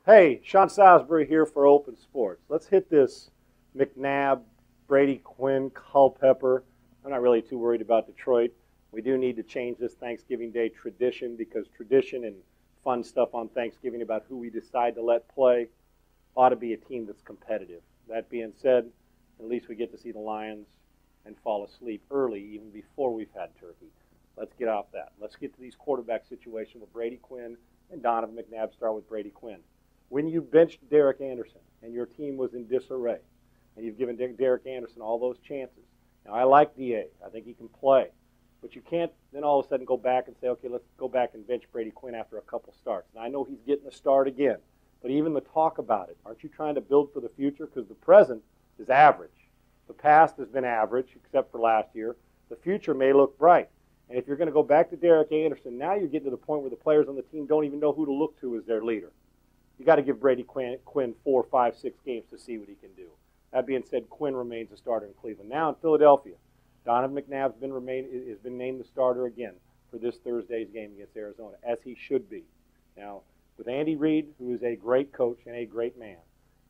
Hey, Sean Salisbury here for Open Sports. Let's hit this McNabb, Brady Quinn, Culpepper. I'm not really too worried about Detroit. We do need to change this Thanksgiving Day tradition because tradition and fun stuff on Thanksgiving about who we decide to let play ought to be a team that's competitive. That being said, at least we get to see the Lions and fall asleep early even before we've had turkey. Let's get off that. Let's get to these quarterback situations with Brady Quinn and Donovan McNabb. Start with Brady Quinn. When you benched Derek Anderson and your team was in disarray, and you've given Derek Anderson all those chances. Now, I like D.A. I think he can play. But you can't then all of a sudden go back and say, okay, let's go back and bench Brady Quinn after a couple starts. Now, I know he's getting a start again, but even the talk about it, aren't you trying to build for the future? Because the present is average. The past has been average, except for last year. The future may look bright. And if you're going to go back to Derek Anderson, now you're getting to the point where the players on the team don't even know who to look to as their leader. You got to give Brady Quinn 4, 5, 6 games to see what he can do. That being said, Quinn remains a starter in Cleveland. Now in Philadelphia, Donovan McNabb has been named the starter again for this Thursday's game against Arizona, as he should be. Now, with Andy Reid, who is a great coach and a great man,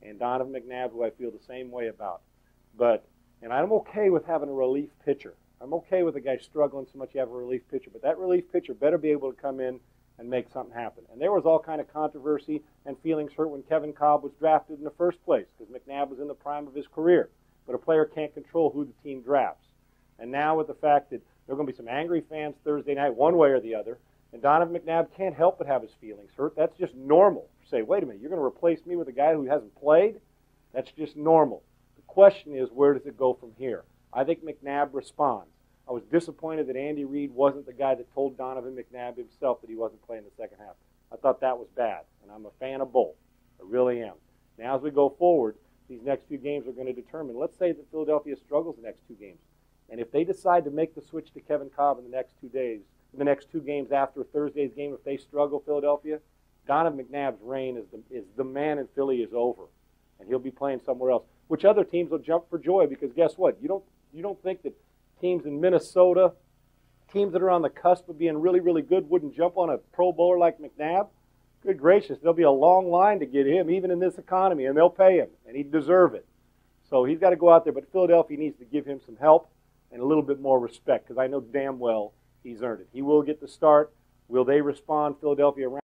and Donovan McNabb, who I feel the same way about. And I'm okay with having a relief pitcher. I'm okay with a guy struggling so much you have a relief pitcher, but that relief pitcher better be able to come in and make something happen. And there was all kind of controversy and feelings hurt when Kevin Cobb was drafted in the first place because McNabb was in the prime of his career. But a player can't control who the team drafts. And now with the fact that there are going to be some angry fans Thursday night, one way or the other, and Donovan McNabb can't help but have his feelings hurt. That's just normal. Say, wait a minute, you're going to replace me with a guy who hasn't played? That's just normal. The question is, where does it go from here? I think McNabb responds. I was disappointed that Andy Reid wasn't the guy that told Donovan McNabb himself that he wasn't playing the second half. I thought that was bad, and I'm a fan of both. I really am. Now as we go forward, these next few games are going to determine. Let's say that Philadelphia struggles the next 2 games. And if they decide to make the switch to Kevin Cobb in the next 2 days, the next 2 games after Thursday's game, if they struggle Philadelphia, Donovan McNabb's reign is the man in Philly is over. And he'll be playing somewhere else. Which other teams will jump for joy because guess what? You don't think that teams in Minnesota, teams that are on the cusp of being really, really good, wouldn't jump on a Pro Bowler like McNabb? Good gracious, there'll be a long line to get him, even in this economy, and they'll pay him, and he'd deserve it. So he's got to go out there, but Philadelphia needs to give him some help and a little bit more respect, because I know damn well he's earned it. He will get the start. Will they respond, Philadelphia, around